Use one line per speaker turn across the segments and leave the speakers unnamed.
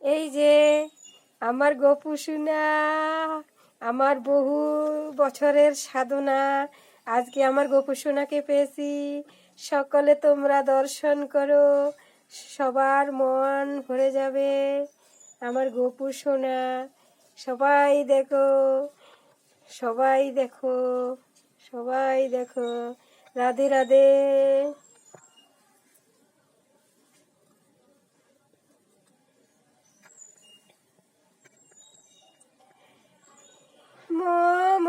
এই যে আমার গপু সোনা, আমার বহু বছরের সাধনা, আজকে আমার গপু সোনাকে পেয়েছি। সকলে তোমরা দর্শন করো, সবার মন ভরে যাবে। আমার গপু সোনা, সবাই দেখো, সবাই দেখো, সবাই দেখো। রাধে রাধে। মম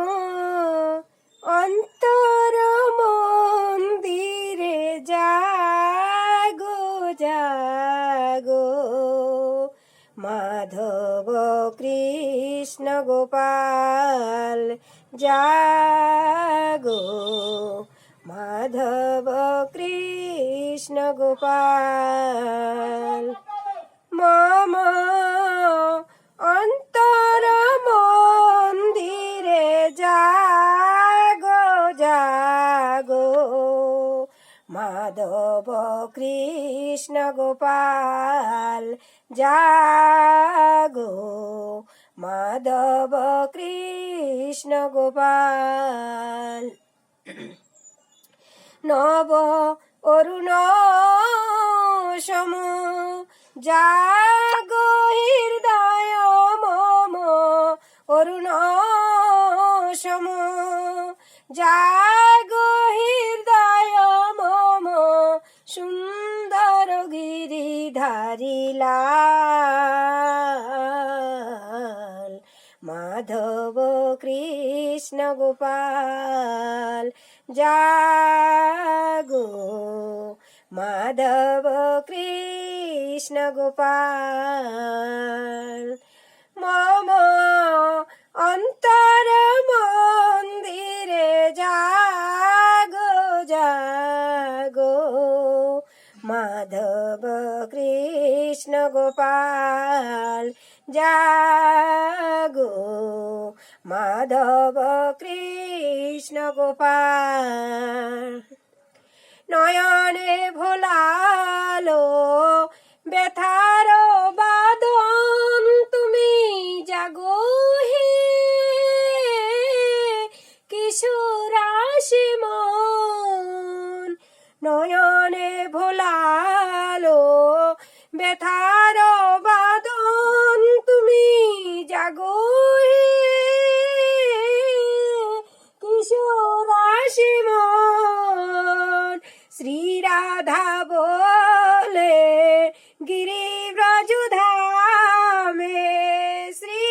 অন্তর মন্দিরে জাগো জাগো, মাধব কৃষ্ণ গোপাল জাগো, মাধব কৃষ্ণ গোপাল। মম অন্তর মন্দিরে জাগো জাগো, মাধব কৃষ্ণ গোপাল জাগো, মাধব কৃষ্ণ গোপাল। নব অরুণ সম জাগো হৃদয় মম, অরুণ সম জাগো হৃদয় মম, সুন্দর গিরিধারী লাল, মাধব কৃষ্ণ গোপাল জাগো, মাধব কৃষ্ণ গোপাল। মম অন্তর মন্দিরে জাগো জাগো, মাধব কৃষ্ণ গোপাল জাগো, মাধব কৃষ্ণ গোপাল। নয়নে ভোলালো ব্যথার বাদন, তুমি জাগো হে কিশোরাশি মন। নয়নে ভোলালো ব্যথার বাদন, তুমি জাগো হে কিশোরাশি মন। শ্রী রাধা বলে গিরিব্রজ ধামে, শ্রী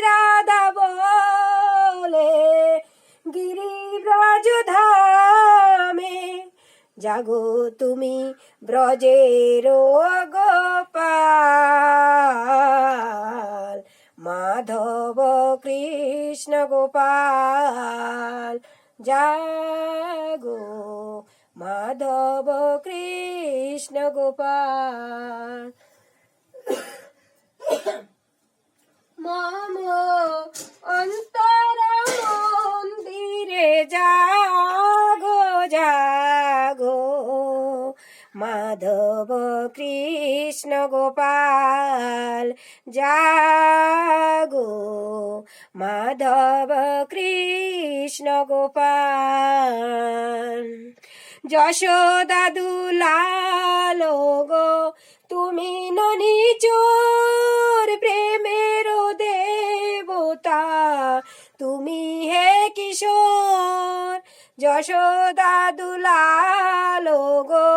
রাধা বলে গিরিব্রজ ধামে, জাগো তুমি ব্রজের গোপাল, মাধব কৃষ্ণ গোপাল জাগো, মাধব কৃষ্ণ গোপাল। মম অন্তর মন্দিরে জাগো জাগো, মাধব কৃষ্ণ গোপাল জাগো, মাধব কৃষ্ণ গোপাল। যশোদা দুলালো গো তুমি ননিচোর, প্রেমের দেবতা তুমি হে কিশোর। যশোদা দুলালো গো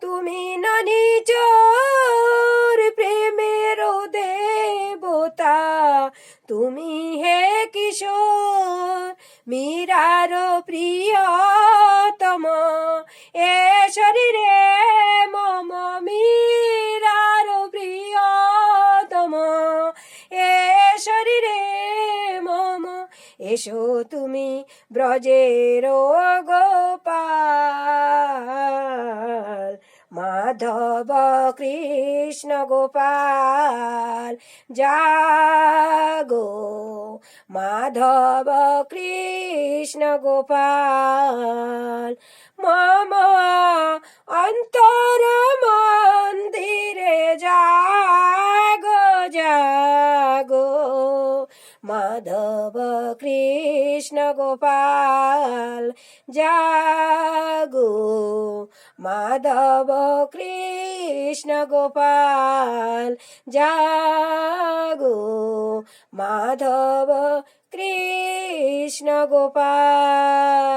তুমি ননিচোর, প্রেমের দেবতা তুমি হে কিশোর। মীরার প্রিয়তম এ শরীরে মম, মীরার প্রিয়তম এ শরীরে মম, এসো তুমি ব্রজের গোপাল, মাধব কৃষ্ণ গোপাল জাগো, মাধব কৃষ্ণ গোপাল। মম অন্তর মন্দিরে জাগো মাধব কৃষ্ণ গোপাল জাগো, মাধব কৃষ্ণ গোপাল জাগো, মাধব কৃষ্ণ গোপাল।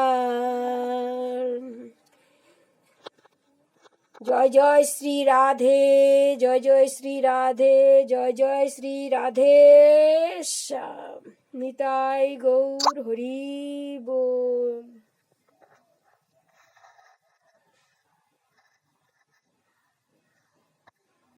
জয় জয় শ্রী রাধে, জয় জয় শ্রী রাধে, জয় জয় শ্রী রাধে শ্যাম। নিতাই গৌর হরি বল।